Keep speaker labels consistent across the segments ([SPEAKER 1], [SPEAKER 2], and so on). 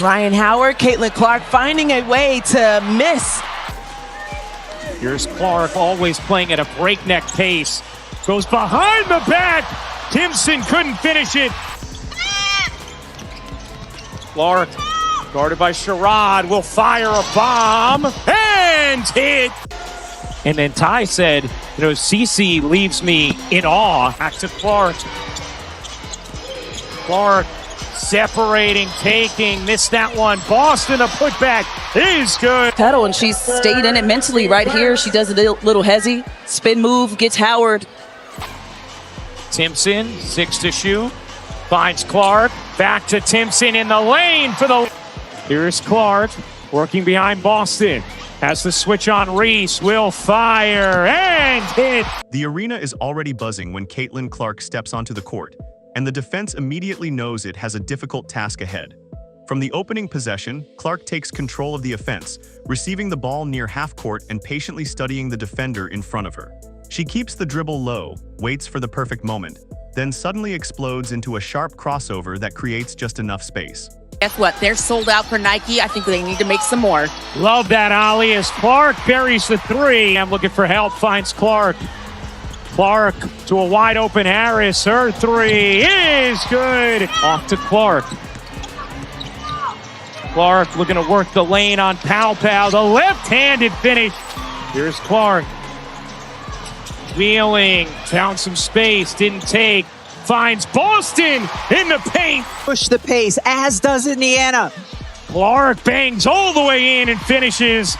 [SPEAKER 1] Ryan Howard, Caitlin Clark finding a way to miss.
[SPEAKER 2] Here's Clark, always playing at a breakneck pace. Goes behind the back. Timpson couldn't finish it. Clark, guarded by Sherrod, will fire a bomb and hit. And then Ty said, Cece leaves me in awe. Back to Clark. Clark separating, taking, missed that one. Boston, a putback is good.
[SPEAKER 3] Pedal, and she stayed in it mentally right here. She does a little hezzy, spin move, gets Howard.
[SPEAKER 2] Timpson, 6 to shoot, finds Clark, back to Timpson in the lane for the... Here's Clark, working behind Boston. Has the switch on Reese, will fire and hit.
[SPEAKER 4] The arena is already buzzing when Caitlin Clark steps onto the court, and the defense immediately knows it has a difficult task ahead. From the opening possession, Clark takes control of the offense, receiving the ball near half-court and patiently studying the defender in front of her. She keeps the dribble low, waits for the perfect moment, then suddenly explodes into a sharp crossover that creates just enough space.
[SPEAKER 3] Guess what? They're sold out for Nike. I think they need to make some more.
[SPEAKER 2] Love that ollie as Clark buries the three. I'm looking for help, finds Clark. Clark to a wide open Harris. Her three is good. Off to Clark. Clark looking to work the lane on Pow. The left-handed finish. Here's Clark. Wheeling, found some space, didn't take. Finds Boston in the paint.
[SPEAKER 1] Push the pace, as does Indiana.
[SPEAKER 2] Clark bangs all the way in and finishes.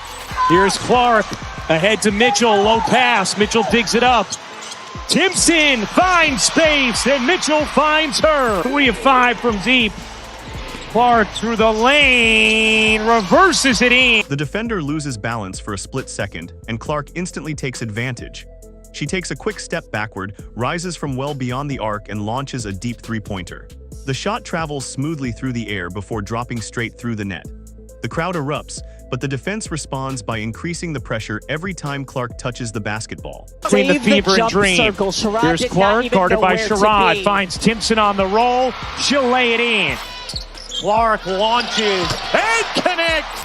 [SPEAKER 2] Here's Clark ahead to Mitchell. Low pass. Mitchell digs it up. Timpson finds space, and Mitchell finds her. 3 of 5 from deep. Clark through the lane, reverses it in.
[SPEAKER 4] The defender loses balance for a split second, and Clark instantly takes advantage. She takes a quick step backward, rises from well beyond the arc, and launches a deep three-pointer. The shot travels smoothly through the air before dropping straight through the net. The crowd erupts, but the defense responds by increasing the pressure every time Clark touches the basketball.
[SPEAKER 2] Between the fever and dream. Here's Clark, guarded by Sherrod, finds Timpson on the roll. She'll lay it in. Clark launches and connects.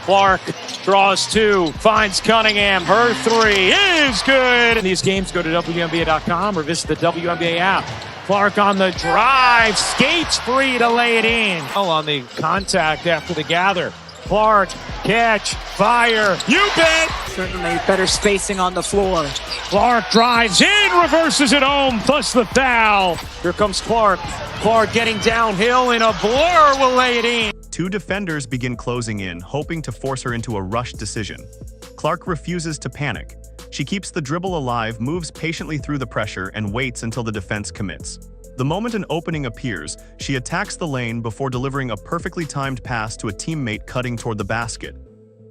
[SPEAKER 2] Clark draws 2, finds Cunningham. Her 3 is good. These games, go to WNBA.com or visit the WNBA app. Clark on the drive, skates free to lay it in. On the contact after the gather. Clark, catch, fire, you bet!
[SPEAKER 1] Certainly better spacing on the floor.
[SPEAKER 2] Clark drives in, reverses it home, plus the foul. Here comes Clark. Clark getting downhill in a blur, will lay it in.
[SPEAKER 4] 2 defenders begin closing in, hoping to force her into a rushed decision. Clark refuses to panic. She keeps the dribble alive, moves patiently through the pressure, and waits until the defense commits. The moment an opening appears, she attacks the lane before delivering a perfectly timed pass to a teammate cutting toward the basket.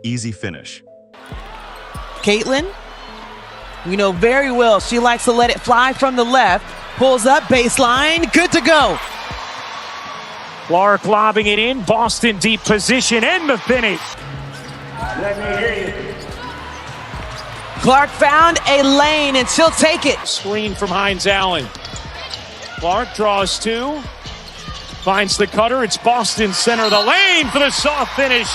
[SPEAKER 4] Easy finish.
[SPEAKER 1] Caitlin, we know very well she likes to let it fly from the left. Pulls up, baseline, good to go.
[SPEAKER 2] Clark lobbing it in, Boston deep position, and the finish.
[SPEAKER 1] Clark found a lane, and she'll take it.
[SPEAKER 2] Screen from Hines Allen. Clark draws 2, finds the cutter. It's Boston center of the lane for the soft finish.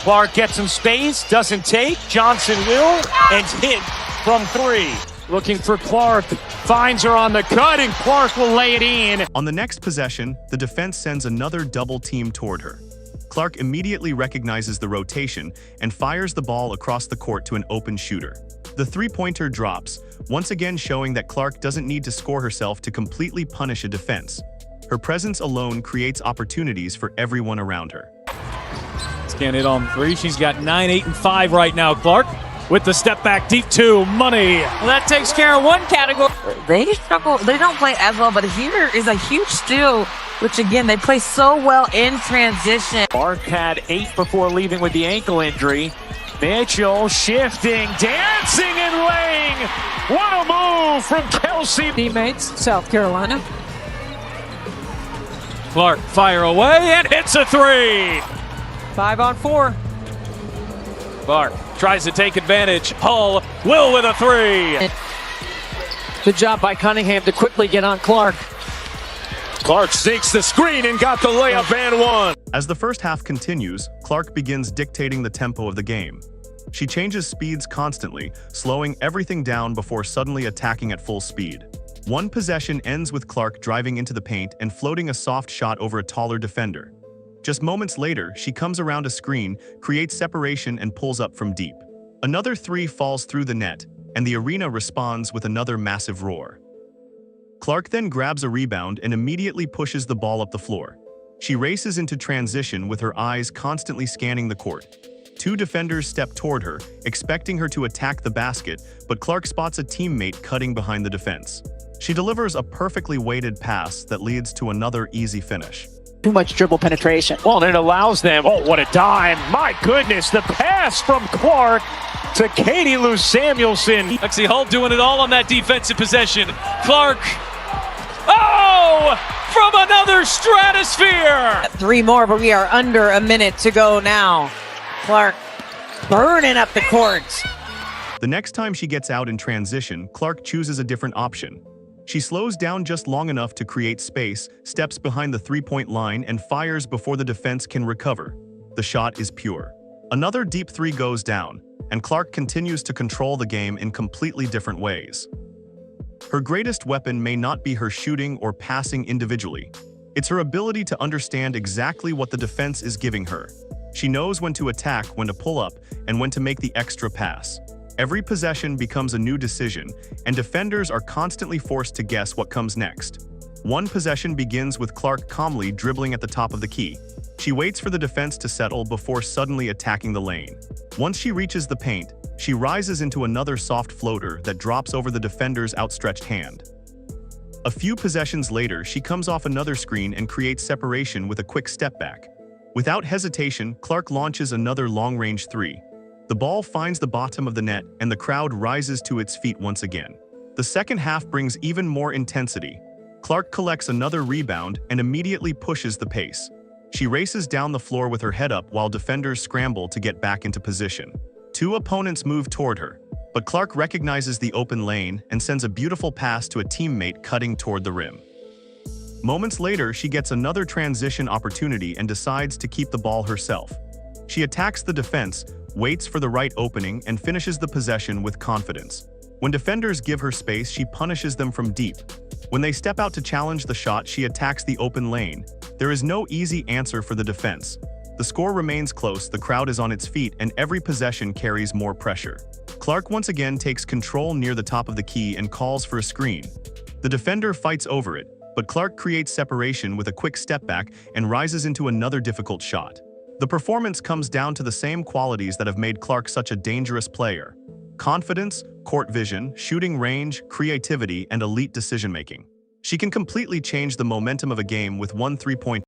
[SPEAKER 2] Clark gets some space, doesn't take. Johnson will, and hit from 3. Looking for Clark, finds her on the cut, and Clark will lay it in.
[SPEAKER 4] On the next possession, the defense sends another double team toward her. Clark immediately recognizes the rotation and fires the ball across the court to an open shooter. The three-pointer drops, once again showing that Clark doesn't need to score herself to completely punish a defense. Her presence alone creates opportunities for everyone around her.
[SPEAKER 2] Can't hit on 3. She's got 9, 8, and 5 right now. Clark with the step back deep 2. Money.
[SPEAKER 3] Well, that takes care of one category. They struggle. They don't play as well, but here is a huge steal, which again, they play so well in transition.
[SPEAKER 2] Clark had 8 before leaving with the ankle injury. Mitchell shifting, dancing and laying. What a move from Kelsey.
[SPEAKER 3] Teammates, South Carolina.
[SPEAKER 2] Clark fire away and hits a 3.
[SPEAKER 3] 5 on 4.
[SPEAKER 2] Clark tries to take advantage. Hull will with a 3.
[SPEAKER 3] Good job by Cunningham to quickly get on Clark.
[SPEAKER 2] Clark sinks the screen and got the layup and one.
[SPEAKER 4] As the first half continues, Clark begins dictating the tempo of the game. She changes speeds constantly, slowing everything down before suddenly attacking at full speed. One possession ends with Clark driving into the paint and floating a soft shot over a taller defender. Just moments later, she comes around a screen, creates separation, and pulls up from deep. Another three falls through the net, and the arena responds with another massive roar. Clark then grabs a rebound and immediately pushes the ball up the floor. She races into transition with her eyes constantly scanning the court. Two defenders step toward her, expecting her to attack the basket, but Clark spots a teammate cutting behind the defense. She delivers a perfectly weighted pass that leads to another easy finish.
[SPEAKER 5] Too much dribble penetration.
[SPEAKER 2] Well, and it allows them, oh, what a dime. My goodness, the pass from Clark to Katie Lou Samuelson.
[SPEAKER 6] Lexi Hull doing it all on that defensive possession. Clark, oh, from another stratosphere.
[SPEAKER 3] Three more, but we are under a minute to go now. Clark burning up the court.
[SPEAKER 4] The next time she gets out in transition, Clark chooses a different option. She slows down just long enough to create space, steps behind the three-point line, and fires before the defense can recover. The shot is pure. Another deep three goes down, and Clark continues to control the game in completely different ways. Her greatest weapon may not be her shooting or passing individually. It's her ability to understand exactly what the defense is giving her. She knows when to attack, when to pull up, and when to make the extra pass. Every possession becomes a new decision, and defenders are constantly forced to guess what comes next. One possession begins with Clark calmly dribbling at the top of the key. She waits for the defense to settle before suddenly attacking the lane. Once she reaches the paint, she rises into another soft floater that drops over the defender's outstretched hand. A few possessions later, she comes off another screen and creates separation with a quick step back. Without hesitation, Clark launches another long-range three. The ball finds the bottom of the net, and the crowd rises to its feet once again. The second half brings even more intensity. Clark collects another rebound and immediately pushes the pace. She races down the floor with her head up while defenders scramble to get back into position. Two opponents move toward her, but Clark recognizes the open lane and sends a beautiful pass to a teammate cutting toward the rim. Moments later, she gets another transition opportunity and decides to keep the ball herself. She attacks the defense, waits for the right opening, and finishes the possession with confidence. When defenders give her space, she punishes them from deep. When they step out to challenge the shot, she attacks the open lane. There is no easy answer for the defense. The score remains close, the crowd is on its feet, and every possession carries more pressure. Clark once again takes control near the top of the key and calls for a screen. The defender fights over it, but Clark creates separation with a quick step back and rises into another difficult shot. The performance comes down to the same qualities that have made Clark such a dangerous player: confidence, court vision, shooting range, creativity, and elite decision-making. She can completely change the momentum of a game with one three-point